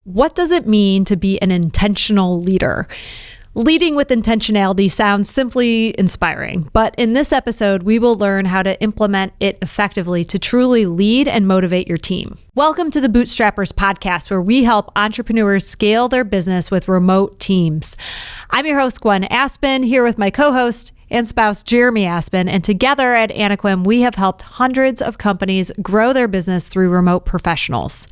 What does it mean to be an intentional leader? Leading with intentionality sounds simply inspiring, but in this episode, we will learn how to implement it effectively to truly lead and motivate your team. Welcome to the Bootstrappers podcast, where we help entrepreneurs scale their business with remote teams. I'm your host, Gwenn Aspen, here with my co-host and spouse, Jeremy Aspen, and together at Anaquim, we have helped hundreds of companies grow their business through remote professionals.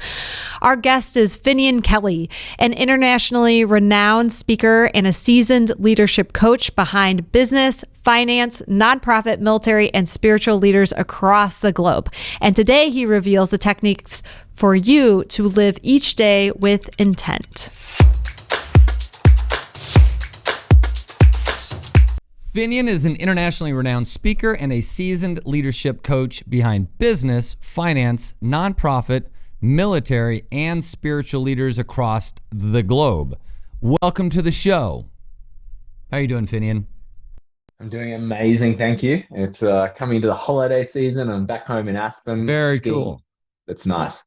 Our guest is Finnian Kelly, an internationally renowned speaker and a seasoned leadership coach behind business, finance, nonprofit, military, and spiritual leaders across the globe. And today he reveals the techniques for you to live each day with intent. Finnian is an internationally renowned speaker and a seasoned leadership coach behind business, finance, nonprofit, military, and spiritual leaders across the globe. Welcome to the show. How are you doing, Finnian? I'm doing amazing, thank you. It's coming to the holiday season. I'm back home in Aspen. Very cool. It's nice.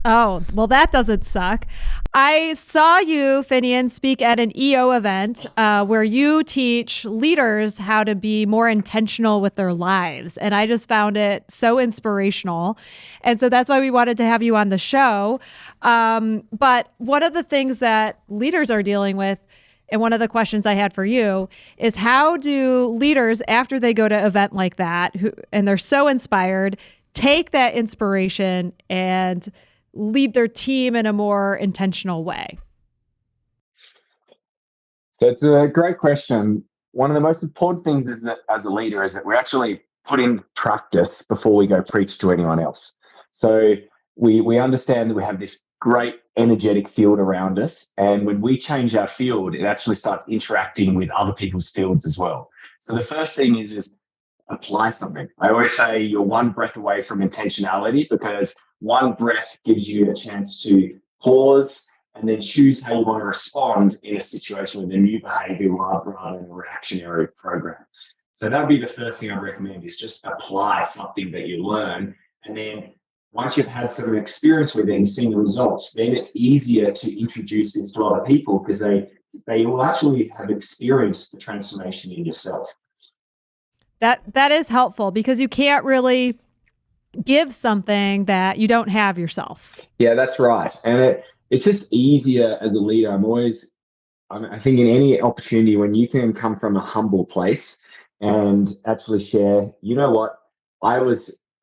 Oh, well, that doesn't suck. I saw you, Finnian, speak at an EO event where you teach leaders how to be more intentional with their lives. And I just found it so inspirational. And so that's why we wanted to have you on the show. But one of the things that leaders are dealing with, and one of the questions I had for you, is how do leaders, after they go to an event like that, and they're so inspired, take that inspiration and lead their team in a more intentional way? So it's a great question. One of the most important things is that as a leader is that we actually put in practice before we go preach to anyone else. So we understand that we have this great energetic field around us. And when we change our field, it actually starts interacting with other people's fields as well. So the first thing is apply something. I always say you're one breath away from intentionality, because one breath gives you a chance to pause and then choose how you want to respond in a situation with a new behavior rather than a reactionary program. So that would be the first thing I recommend, is just apply something that you learn. And then once you've had some experience with it and seen the results, then it's easier to introduce this to other people, because they will actually have experienced the transformation in yourself. That is helpful, because you can't really give something that you don't have yourself. Yeah, that's right. And it's just easier as a leader. I think in any opportunity when you can come from a humble place and actually share, you know what, I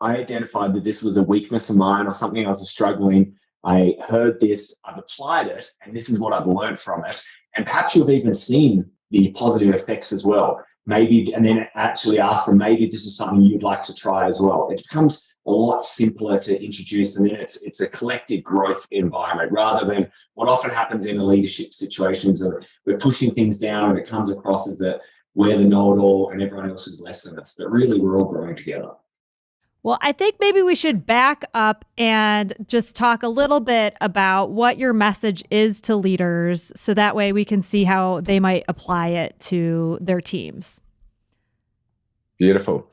identified that this was a weakness of mine or something I was struggling. I heard this, I've applied it, and this is what I've learned from it. And perhaps you've even seen the positive effects as well. Maybe, and then actually ask them, maybe this is something you'd like to try as well. It becomes a lot simpler to introduce, and then it's a collective growth environment, rather than what often happens in a leadership situations of we're pushing things down and it comes across as that we're the know-it-all and everyone else is less than us. But really, we're all growing together. Well, I think maybe we should back up and just talk a little bit about what your message is to leaders, so that way we can see how they might apply it to their teams. Beautiful.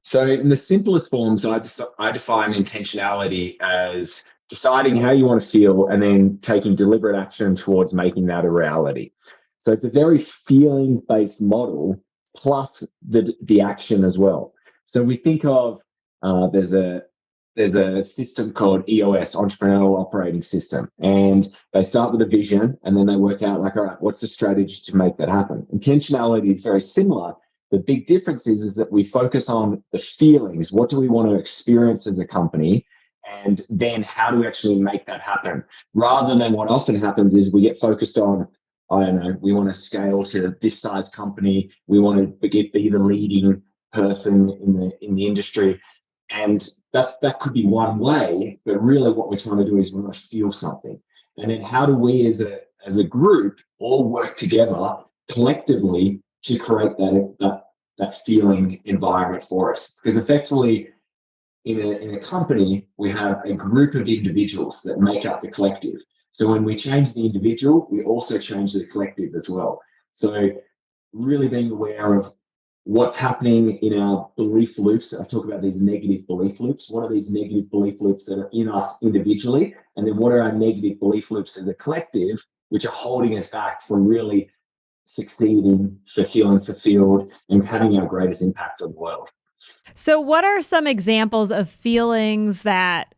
So in the simplest forms, I define intentionality as deciding how you want to feel and then taking deliberate action towards making that a reality. So it's a very feelings-based model plus the action as well. So we think of there's a system called EOS, Entrepreneurial Operating System, and they start with a vision and then they work out like, all right, what's the strategy to make that happen? Intentionality is very similar. The big difference is that we focus on the feelings. What do we want to experience as a company? And then how do we actually make that happen? Rather than what often happens is we get focused on, I don't know, we want to scale to this size company. We want to be the leading person in the industry. And that could be one way, but really what we're trying to do is we want to feel something. And then how do we as a group all work together collectively to create that feeling environment for us? Because effectively in a company, we have a group of individuals that make up the collective. So when we change the individual, we also change the collective as well. So really being aware of what's happening in our belief loops. I talk about these negative belief loops. What are these negative belief loops that are in us individually? And then what are our negative belief loops as a collective, which are holding us back from really succeeding, feeling fulfilled, and having our greatest impact on the world? So what are some examples of feelings that,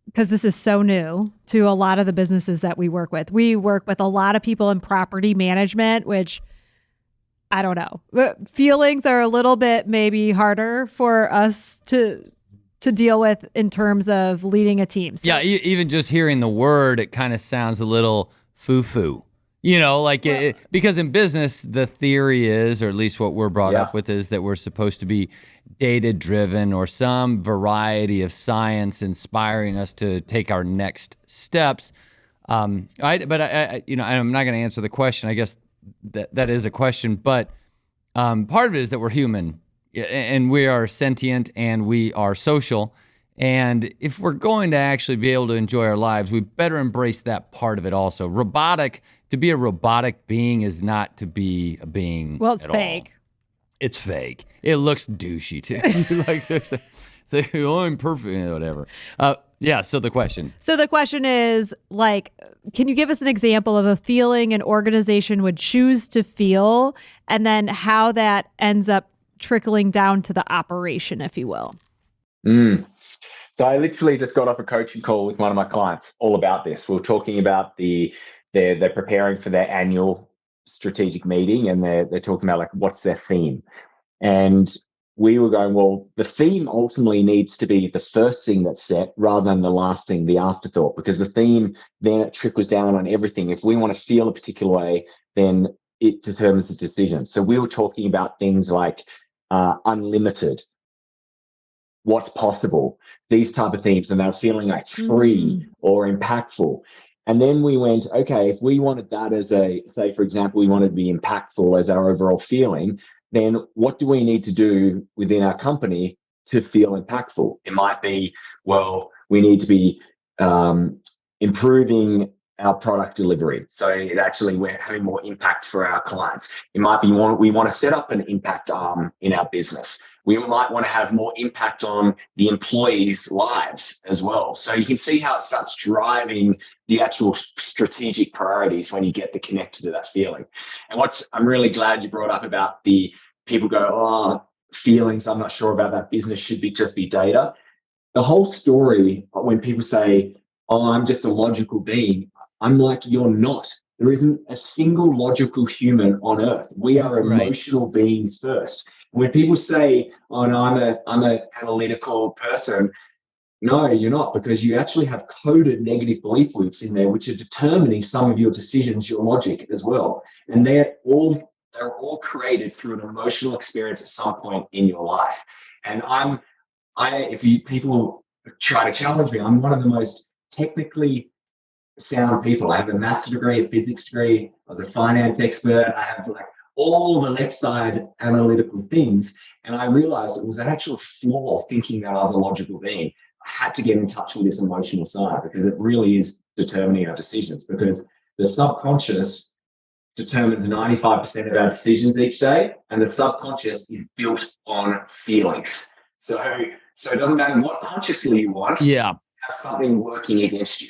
because this is so new to a lot of the businesses that we work with. We work with a lot of people in property management, which I don't know. Feelings are a little bit maybe harder for us to deal with in terms of leading a team. So, yeah, even just hearing the word, it kind of sounds a little foo-foo. Because in business, the theory is, or at least what we're brought up with, is that we're supposed to be data-driven or some variety of science inspiring us to take our next steps. I'm not going to answer the question. I guess that is a question, but part of it is that we're human, and we are sentient, and we are social. And if we're going to actually be able to enjoy our lives, we better embrace that part of it also. To be a robotic being is not to be a being. Well, it's fake. It's fake. It looks douchey too. I'm perfect, whatever. So the question. So the question is, can you give us an example of a feeling an organization would choose to feel, and then how that ends up trickling down to the operation, if you will? So I literally just got off a coaching call with one of my clients all about this. We were talking about they're preparing for their annual strategic meeting, and they're talking about what's their theme. And we were going, well, the theme ultimately needs to be the first thing that's set rather than the last thing, the afterthought, because the theme then it trickles down on everything. If we want to feel a particular way, then it determines the decision. So we were talking about things like unlimited, what's possible, these type of themes, and they were feeling like free or impactful. And then we went, okay, if we wanted that as say, for example, we wanted to be impactful as our overall feeling, then what do we need to do within our company to feel impactful? It might be, well, we need to be improving our product delivery. So we're having more impact for our clients. It might be we want to set up an impact arm in our business. We might want to have more impact on the employees' lives as well. So you can see how it starts driving the actual strategic priorities when you get the connected to that feeling. And I'm really glad you brought up about the people go, feelings, I'm not sure about that, business should just be data. The whole story, when people say, I'm just a logical being, I'm like, you're not. There isn't a single logical human on earth. We are emotional beings first. When people say, oh, no, I'm an analytical person, no, you're not, because you actually have coded negative belief loops in there, which are determining some of your decisions, your logic as well. And they're all created through an emotional experience at some point in your life. And people try to challenge me, I'm one of the most technically sound people. I have a master's degree, a physics degree. I was a finance expert. I have all the left side analytical things. And I realized it was an actual flaw thinking that I was a logical being. I had to get in touch with this emotional side, because it really is determining our decisions, because the subconscious determines 95% of our decisions each day, and the subconscious is built on feelings. So it doesn't matter what consciously you want. Yeah. Have something working against you.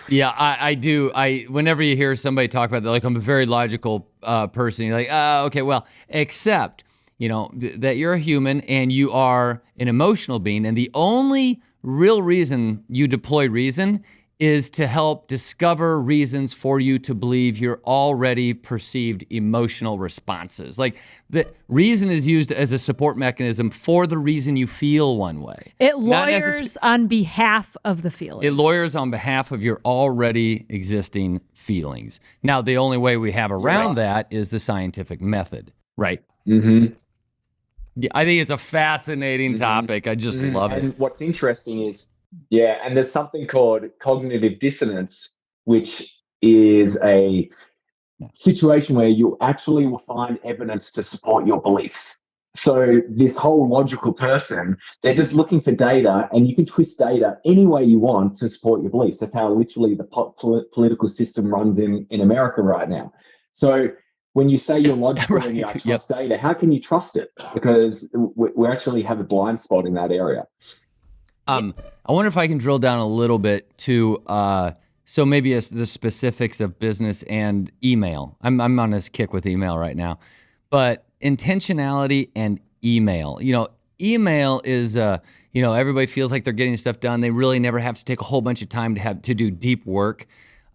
Yeah, I do. Whenever you hear somebody talk about that, I'm a very logical person, you're like, okay, well, except, that you're a human and you are an emotional being. And the only real reason you deploy reason is to help discover reasons for you to believe your already perceived emotional responses. The reason is used as a support mechanism for the reason you feel one way. It lawyers on behalf of the feeling. It lawyers on behalf of your already existing feelings. Now, the only way we have around that is the scientific method, right? Mm-hmm. Yeah, I think it's a fascinating topic. I just love it. And what's interesting is, and there's something called cognitive dissonance, which is a situation where you actually will find evidence to support your beliefs. So this whole logical person, they're just looking for data, and you can twist data any way you want to support your beliefs. That's how literally the political system runs in America right now. So when you say you're logical and you Right. trust data, how can you trust it? Because we actually have a blind spot in that area. I wonder if I can drill down a little bit to so maybe the specifics of business and email. I'm on this kick with email right now, but intentionality and email. Email is everybody feels like they're getting stuff done. They really never have to take a whole bunch of time to do deep work,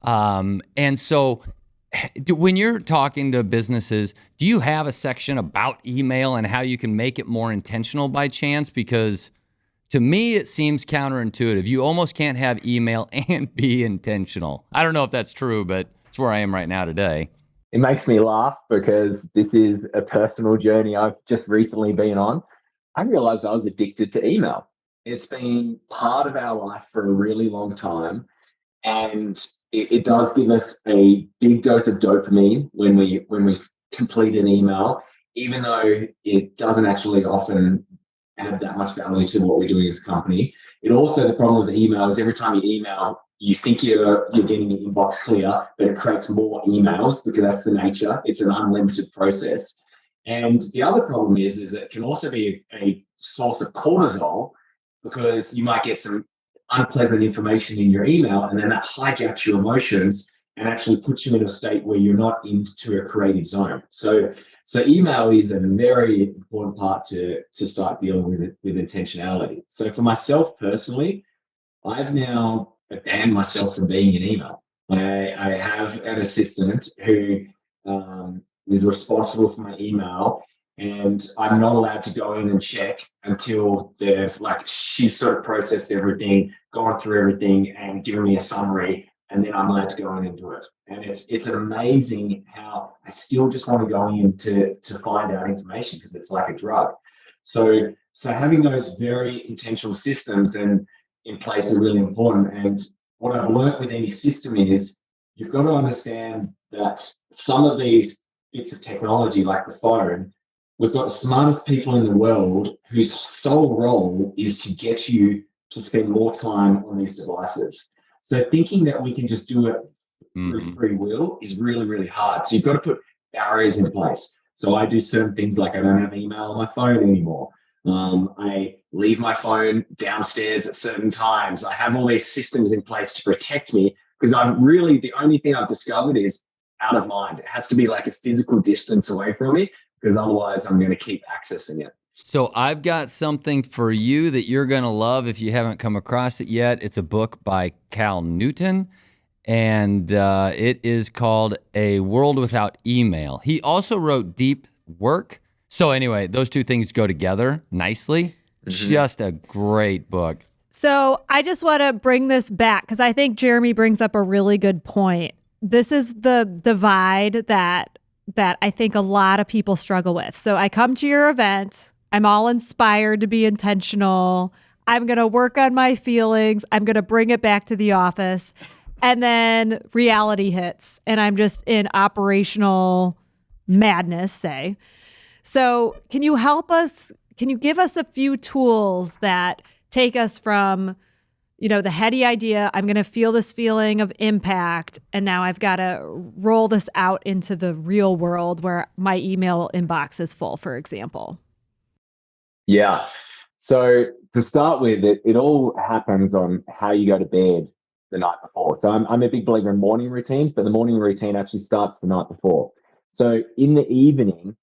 and so. When you're talking to businesses, do you have a section about email and how you can make it more intentional by chance? Because to me, it seems counterintuitive. You almost can't have email and be intentional. I don't know if that's true, but it's where I am right now today. It makes me laugh because this is a personal journey I've just recently been on. I realized I was addicted to email. It's been part of our life for a really long time. And it does give us a big dose of dopamine when we complete an email, even though it doesn't actually often add that much value to what we're doing as a company. It also, the problem with the email is every time you email, you think you're getting your inbox clear, but it creates more emails because that's the nature. It's an unlimited process. And the other problem is it can also be a source of cortisol because you might get some unpleasant information in your email, and then that hijacks your emotions and actually puts you in a state where you're not into a creative zone. So email is a very important part to start dealing with intentionality. So for myself personally, I've now banned myself from being in email. I have an assistant who is responsible for my email, and I'm not allowed to go in and check until she's sort of processed everything, gone through everything, and given me a summary, and then I'm allowed to go in and do it. And it's amazing how I still just want to go in to find out information because it's like a drug. So having those very intentional systems and in place are really important. And what I've learned with any system is you've got to understand that some of these bits of technology, like the phone, we've got the smartest people in the world whose sole role is to get you to spend more time on these devices. So thinking that we can just do it through free will is really, really hard. So you've got to put barriers in place. So I do certain things like I don't have email on my phone anymore. I leave my phone downstairs at certain times. I have all these systems in place to protect me because the only thing I've discovered is out of mind. It has to be like a physical distance away from me because otherwise I'm going to keep accessing it. So I've got something for you that you're going to love if you haven't come across it yet. It's a book by Cal Newton, and it is called A World Without Email. He also wrote Deep Work. So anyway, those two things go together nicely. Just a great book. So I just want to bring this back because I think Jeremy brings up a really good point. This is the divide that I think a lot of people struggle with. So I come to your event. I'm all inspired to be intentional. I'm going to work on my feelings. I'm going to bring it back to the office. And then reality hits and I'm just in operational madness, say. So can you help us? Can you give us a few tools that take us from, the heady idea, I'm going to feel this feeling of impact, and now I've got to roll this out into the real world where my email inbox is full, for example? Yeah. So to start with, it all happens on how you go to bed the night before. So I'm a big believer in morning routines, but the morning routine actually starts the night before. So in the evening,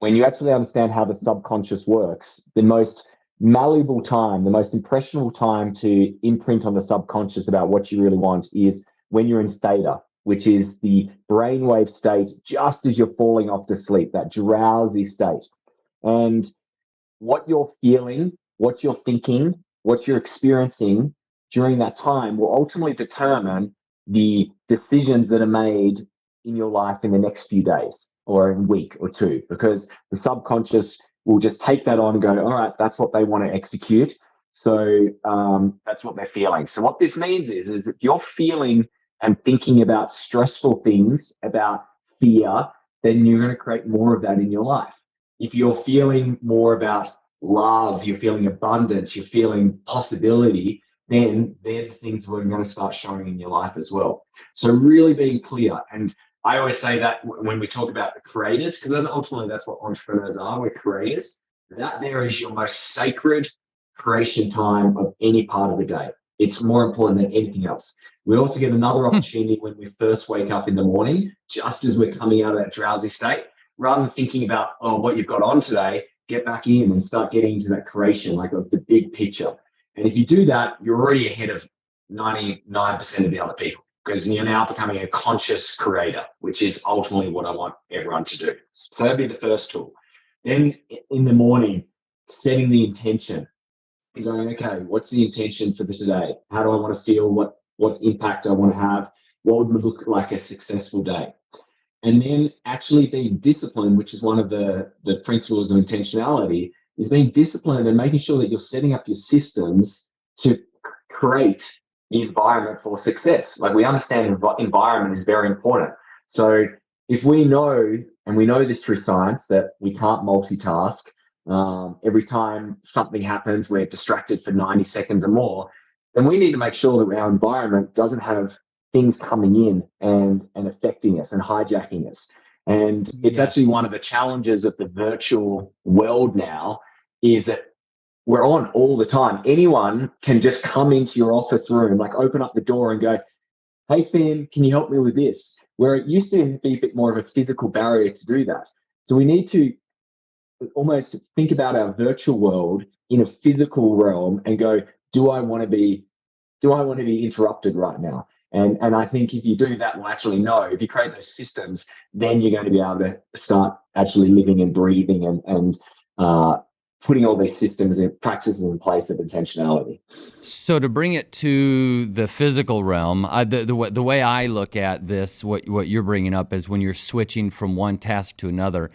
when you actually understand how the subconscious works, the most malleable time, the most impressionable time to imprint on the subconscious about what you really want is when you're in theta, which is the brainwave state just as you're falling off to sleep, that drowsy state. And what you're feeling, what you're thinking, what you're experiencing during that time will ultimately determine the decisions that are made in your life in the next few days or a week or two, because the subconscious will just take that on and go, all right, that's what they want to execute. So that's what they're feeling. So what this means is if you're feeling and thinking about stressful things, about fear, then you're going to create more of that in your life. If you're feeling more about love, you're feeling abundance, you're feeling possibility, then they're the things that are going to start showing in your life as well. So really being clear. And I always say that when we talk about the creators, because ultimately that's what entrepreneurs are, we're creators, that there is your most sacred creation time of any part of the day. It's more important than anything else. We also get another opportunity when we first wake up in the morning, just as we're coming out of that drowsy state, rather than thinking about, what you've got on today, get back in and start getting into that creation, like of the big picture. And if you do that, you're already ahead of 99% of the other people, because you're now becoming a conscious creator, which is ultimately what I want everyone to do. So that'd be the first tool. Then in the morning, setting the intention and going, okay, what's the intention for today? How do I want to feel? What's impact I want to have? What would look like a successful day? And then actually being disciplined, which is one of the principles of intentionality, is being disciplined and making sure that you're setting up your systems to create the environment for success. Like, we understand environment is very important. So if we know, and we know this through science, that we can't multitask, every time something happens, we're distracted for 90 seconds or more, then we need to make sure that our environment doesn't have things coming in and affecting us and hijacking us. And it's actually one of the challenges of the virtual world now, is that we're on all the time. Anyone can just come into your office room, like open up the door and go, hey, Finn, can you help me with this? Where it used to be a bit more of a physical barrier to do that. So we need to almost think about our virtual world in a physical realm and go, do I want to be interrupted right now? And I think if you do that, we'll actually know. If you create those systems, then you're going to be able to start actually living and breathing and putting all these systems and practices in place of intentionality. So to bring it to the physical realm, the way I look at this, what you're bringing up is when you're switching from one task to another.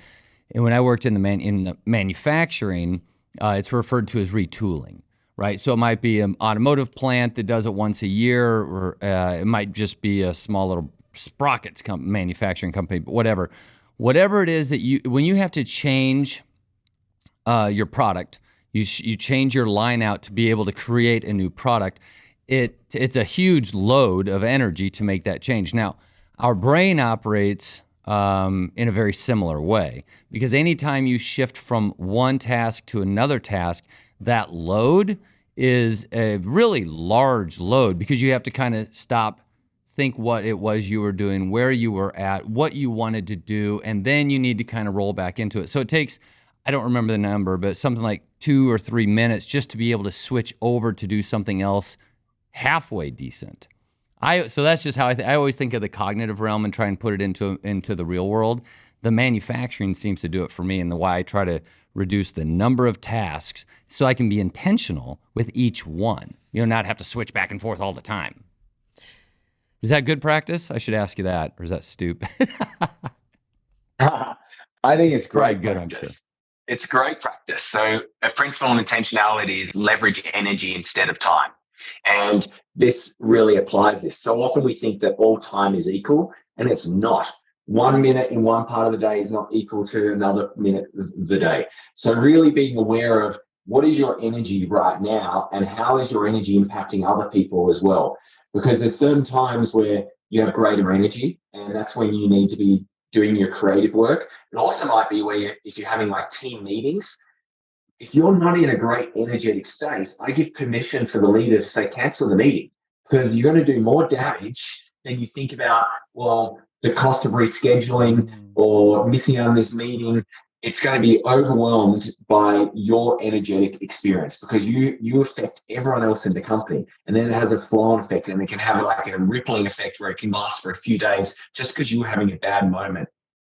And when I worked in the manufacturing, it's referred to as retooling. Right, so it might be an automotive plant that does it once a year, or it might just be a small little sprockets manufacturing company, but whatever it is that when you have to change your product, you change your line out to be able to create a new product. It's a huge load of energy to make that change. Now, our brain operates in a very similar way, because anytime you shift from one task to another task, that load is a really large load, because you have to kind of stop, think what it was you were doing, where you were at, what you wanted to do, and then you need to kind of roll back into it. So it takes, I don't remember the number, but something like 2 or 3 minutes just to be able to switch over to do something else halfway decent. So that's just how I always think of the cognitive realm and try and put it into the real world. The manufacturing seems to do it for me, and why I try to reduce the number of tasks so I can be intentional with each one. Not have to switch back and forth all the time. Is that good practice? I should ask you that, or is that stupid? I think it's great good, practice. I'm sure. It's great practice. So a principle of intentionality is leverage energy instead of time. And this really applies this. So often we think that all time is equal, and it's not. 1 minute in one part of the day is not equal to another minute of the day. So really being aware of what is your energy right now, and how is your energy impacting other people as well. Because there's certain times where you have greater energy, and that's when you need to be doing your creative work. It also might be where if you're having like team meetings, if you're not in a great energetic state, I give permission for the leader to say, cancel the meeting, because you're going to do more damage than you think about, well, the cost of rescheduling or missing out on this meeting. It's going to be overwhelmed by your energetic experience, because you affect everyone else in the company, and then it has a flow-on effect, and it can have like a rippling effect where it can last for a few days just because you were having a bad moment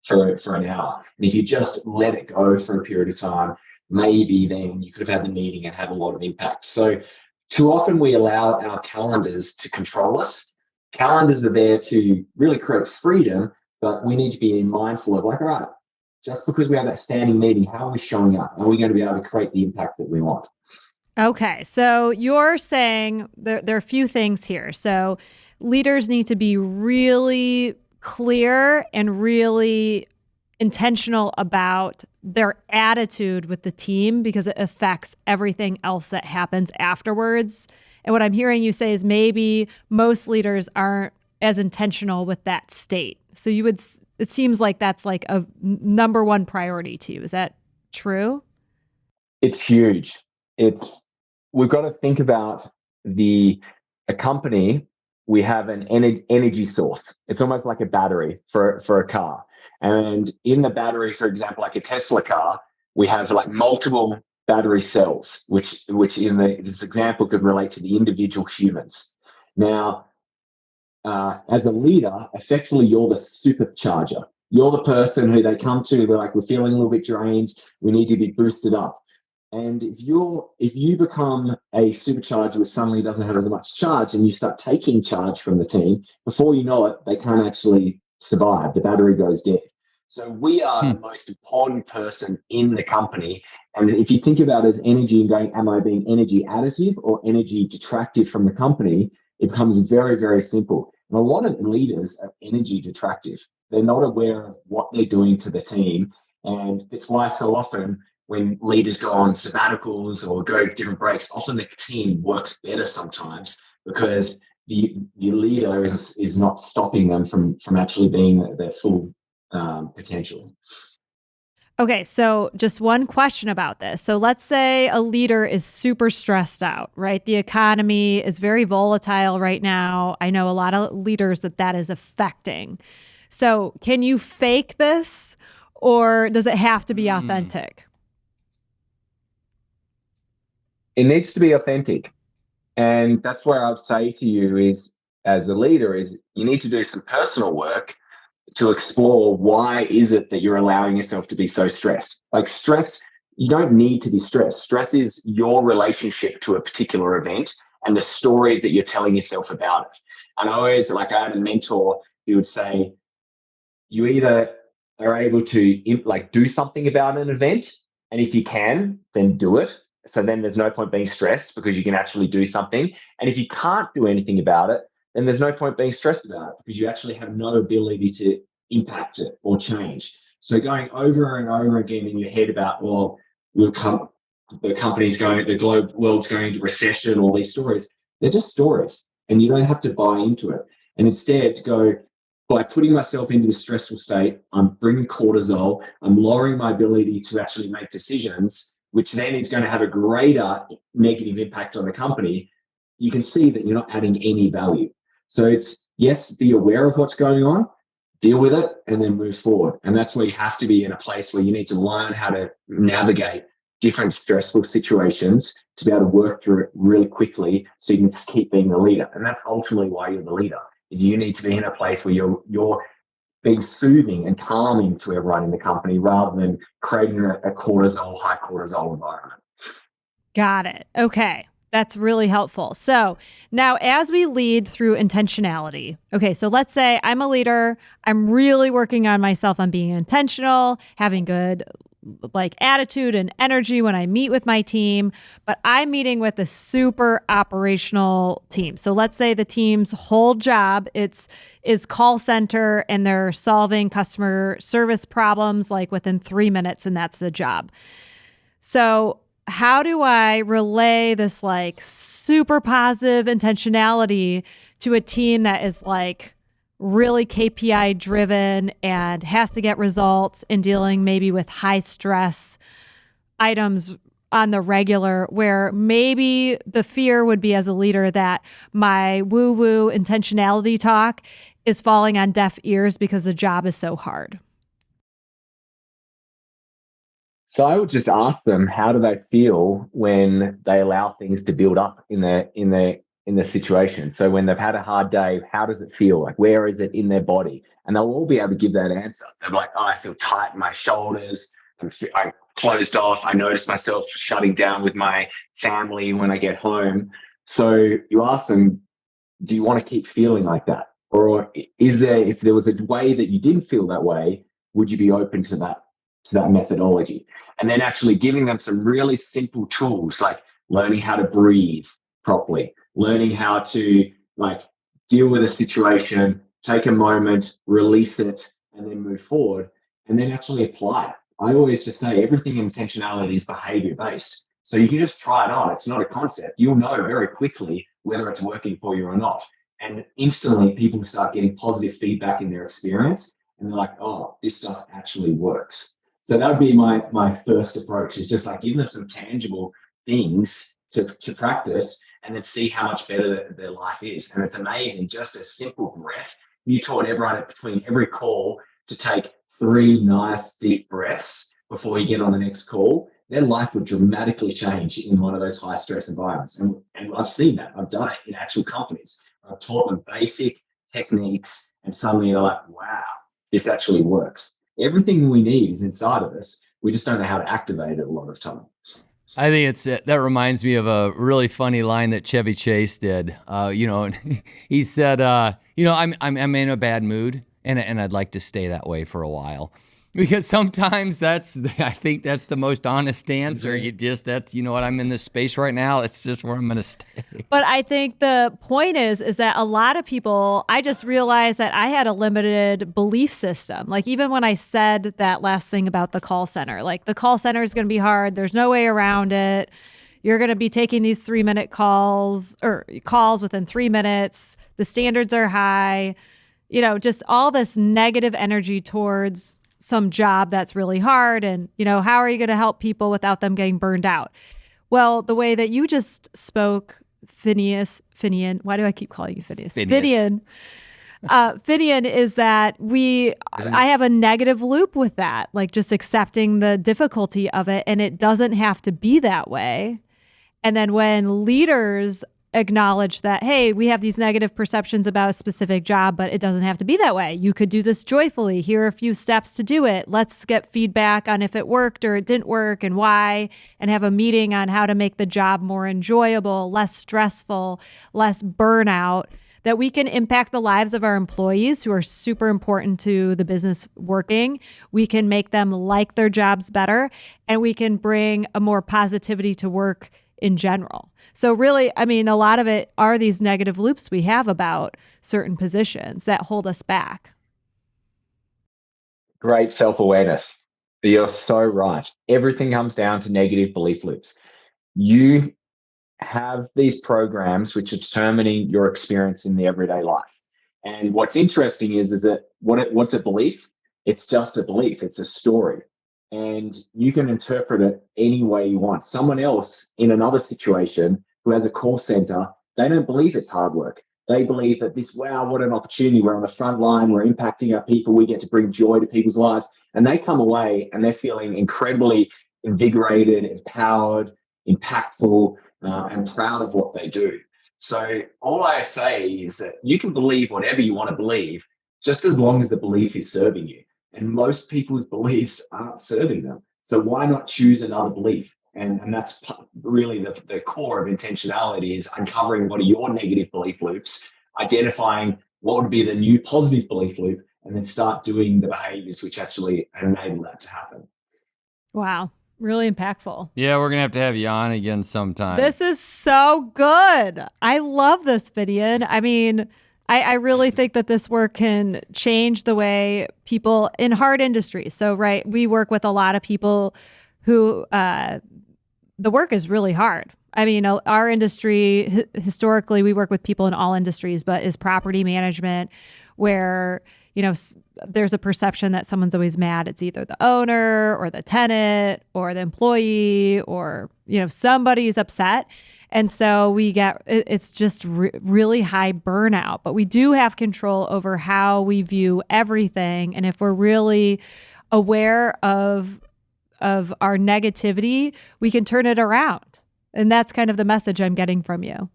for an hour. And if you just let it go for a period of time, maybe then you could have had the meeting and had a lot of impact. So too often we allow our calendars to control us. Calendars are there to really create freedom, but we need to be mindful of like, all right, just because we have that standing meeting, how are we showing up? Are we going to be able to create the impact that we want? Okay, so you're saying there are a few things here. So leaders need to be really clear and really intentional about their attitude with the team, because it affects everything else that happens afterwards. And what I'm hearing you say is maybe most leaders aren't as intentional with that state. So it seems like that's like a number one priority to you. Is that true? It's huge. We've got to think about a company. We have an energy source. It's almost like a battery for a car. And in the battery, for example, like a Tesla car, we have like multiple battery cells, which in this example could relate to the individual humans. Now, as a leader, effectively, you're the supercharger. You're the person who they come to. They're like, we're feeling a little bit drained. We need to be boosted up. And if you become a supercharger which suddenly doesn't have as much charge, and you start taking charge from the team, before you know it, they can't actually survive. The battery goes dead. So we are the most important person in the company. And if you think about it as energy and going, am I being energy additive or energy detractive from the company? It becomes very, very simple. And a lot of leaders are energy detractive. They're not aware of what they're doing to the team. And it's why so often when leaders go on sabbaticals or go different breaks, often the team works better sometimes because the leader is not stopping them from actually being their full potential. Okay, so just one question about this. So let's say a leader is super stressed out, right? The economy is very volatile right now. I know a lot of leaders that is affecting. So can you fake this, or does it have to be authentic? It needs to be authentic. And that's where I'd say to you is, as a leader, is you need to do some personal work to explore why is it that you're allowing yourself to be so stressed. Like stress, you don't need to be stressed. Stress is your relationship to a particular event and the stories that you're telling yourself about it. And I had a mentor who would say, you either are able to do something about an event, and if you can, then do it. So then there's no point being stressed because you can actually do something. And if you can't do anything about it, then there's no point being stressed about it because you actually have no ability to impact it or change. So going over and over again in your head about, well, the company's going, world's going into recession, all these stories, they're just stories and you don't have to buy into it. And instead go, by putting myself into this stressful state, I'm bringing cortisol, I'm lowering my ability to actually make decisions, which then is going to have a greater negative impact on the company. You can see that you're not adding any value. So it's, yes, be aware of what's going on, deal with it, and then move forward. And that's where you have to be in a place where you need to learn how to navigate different stressful situations to be able to work through it really quickly so you can keep being the leader. And that's ultimately why you're the leader, is you need to be in a place where you're being soothing and calming to everyone in the company rather than creating a high cortisol environment. Got it. Okay. That's really helpful. So now as we lead through intentionality, okay, so let's say I'm a leader, I'm really working on myself on being intentional, having good attitude and energy when I meet with my team, but I'm meeting with a super operational team. So let's say the team's whole job is call center and they're solving customer service problems within 3 minutes, and that's the job. So how do I relay this super positive intentionality to a team that is really KPI driven and has to get results and dealing maybe with high stress items on the regular, where maybe the fear would be as a leader that my woo-woo intentionality talk is falling on deaf ears because the job is so hard? So I would just ask them, how do they feel when they allow things to build up in the situation? So when they've had a hard day, how does it feel? Where is it in their body? And they'll all be able to give that answer. They're like, oh, I feel tight in my shoulders. I'm closed off. I notice myself shutting down with my family when I get home. So you ask them, do you want to keep feeling like that? Or if there was a way that you didn't feel that way, would you be open to that methodology? And then actually giving them some really simple tools, like learning how to breathe properly, learning how to deal with a situation, take a moment, release it, and then move forward, and then actually apply it. I always just say everything in intentionality is behavior based. So you can just try it on. It's not a concept. You'll know very quickly whether it's working for you or not. And instantly people start getting positive feedback in their experience. And they're like, oh, this stuff actually works. So that would be my first approach, is just like give them some tangible things to practice, and then see how much better their life is. And it's amazing, just a simple breath. You taught everyone between every call to take 3 nice deep breaths before you get on the next call. Their life would dramatically change in one of those high stress environments. And I've seen that. I've done it in actual companies. I've taught them basic techniques, and suddenly they're like, wow, this actually works. Everything we need is inside of us. We just don't know how to activate it a lot of time. I think that reminds me of a really funny line that Chevy Chase did. He said, I'm in a bad mood, and I'd like to stay that way for a while. Because sometimes I think that's the most honest answer. I'm in this space right now. It's just where I'm going to stay. But I think the point is that a lot of people, I just realized that I had a limited belief system. Like even when I said that last thing about the call center, like the call center is going to be hard. There's no way around it. You're going to be taking these 3-minute calls or calls within 3 minutes. The standards are high, just all this negative energy towards some job that's really hard. And, how are you going to help people without them getting burned out? Well, the way that you just spoke, Finnian, why do I keep calling you Phineas? Finnian, is that I have a negative loop with that, like just accepting the difficulty of it. And it doesn't have to be that way. And then when leaders acknowledge that, hey, we have these negative perceptions about a specific job, but it doesn't have to be that way. You could do this joyfully. Here are a few steps to do it. Let's get feedback on if it worked or it didn't work and why, and have a meeting on how to make the job more enjoyable, less stressful, less burnout, that we can impact the lives of our employees who are super important to the business working. We can make them like their jobs better, and we can bring a more positivity to work in general. So really, a lot of it are these negative loops we have about certain positions that hold us back. Great self-awareness. You're so right. Everything comes down to negative belief loops. You have these programs which are determining your experience in the everyday life. And what's interesting is that what's a belief? It's just a belief. It's a story. And you can interpret it any way you want. Someone else in another situation who has a call center, they don't believe it's hard work. They believe that wow, what an opportunity. We're on the front line. We're impacting our people. We get to bring joy to people's lives. And they come away and they're feeling incredibly invigorated, empowered, impactful, and proud of what they do. So all I say is that you can believe whatever you want to believe, just as long as the belief is serving you. And most people's beliefs aren't serving them. So why not choose another belief? And that's really the core of intentionality, is uncovering what are your negative belief loops, identifying what would be the new positive belief loop, and then start doing the behaviors which actually enable that to happen. Wow. Really impactful. Yeah, we're going to have you on again sometime. This is so good. I love this, Finnian. I really think that this work can change the way people in hard industries. So, right, we work with a lot of people who the work is really hard. Our industry, historically, we work with people in all industries, but is property management, where, there's a perception that someone's always mad. It's either the owner or the tenant or the employee or, somebody's upset. And so it's just really high burnout, but we do have control over how we view everything. And if we're really aware of our negativity, we can turn it around. And that's kind of the message I'm getting from you.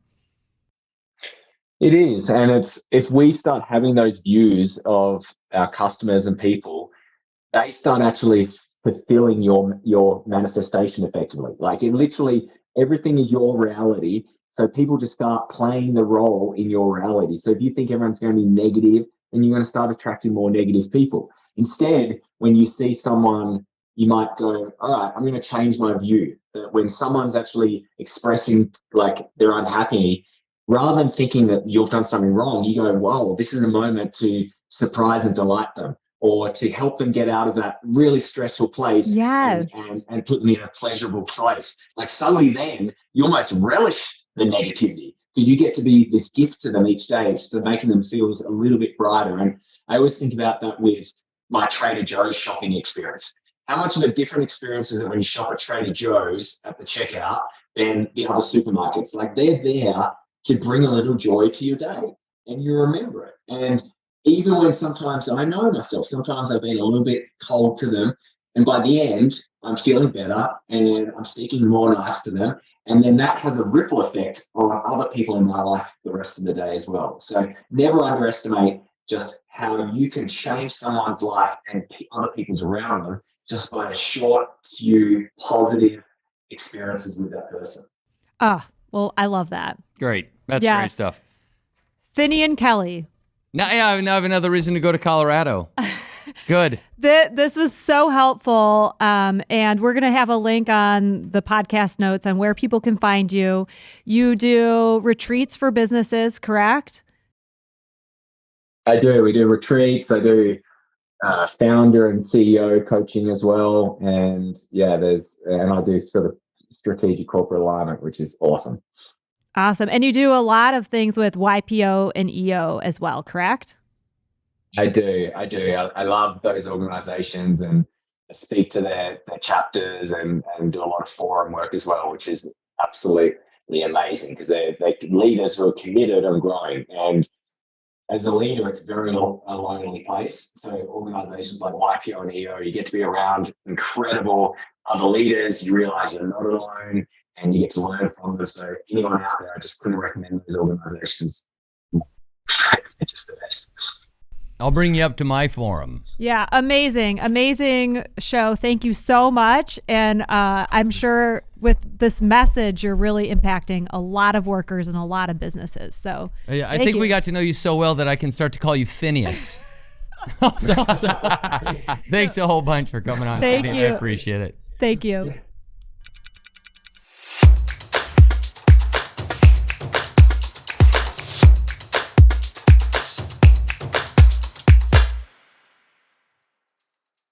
It is. And if we start having those views of our customers and people, they start actually fulfilling your manifestation effectively. Like it literally, everything is your reality. So people just start playing the role in your reality. So if you think everyone's going to be negative, then you're going to start attracting more negative people. Instead, when you see someone, you might go, all right, I'm going to change my view. When someone's actually expressing like they're unhappy, rather than thinking that you've done something wrong, you go, whoa, this is a moment to surprise and delight them, or to help them get out of that really stressful place. Yes. and put them in a pleasurable place. Like suddenly then you almost relish the negativity because you get to be this gift to them each day, just making them feel a little bit brighter. And I always think about that with my Trader Joe's shopping experience. How much of a different experience is it when you shop at Trader Joe's at the checkout than the other supermarkets? Like, they're there to bring a little joy to your day, and you remember it. And even when sometimes I know myself, sometimes I've been a little bit cold to them, and by the end, I'm feeling better and I'm speaking more nice to them. And then that has a ripple effect on other people in my life the rest of the day as well. So never underestimate just how you can change someone's life and other people's around them just by a short few positive experiences with that person. Well, I love that. Great. That's great stuff. Finnian Kelly. Now I have another reason to go to Colorado. Good. This was so helpful. And we're going to have a link on the podcast notes on where people can find you. You do retreats for businesses, correct? I do. We do retreats. I do founder and CEO coaching as well. And and I do sort of strategic corporate alignment, which is awesome. Awesome. And you do a lot of things with YPO and EO as well, correct? I do. I love those organizations and speak to their chapters and do a lot of forum work as well, which is absolutely amazing because they're leaders who are committed and growing. And as a leader, it's very a lonely place. So organizations like YPO and EO, you get to be around incredible other leaders. You realize you're not alone and you get to learn from them. So anyone out there, I just couldn't recommend those organizations. They're just the best. I'll bring you up to my forum. Yeah, amazing show. Thank you so much. And I'm sure with this message, you're really impacting a lot of workers and a lot of businesses. So I think we got to know you so well that I can start to call you Phineas. Thanks a whole bunch for coming on. Thank you. I appreciate it. Thank you.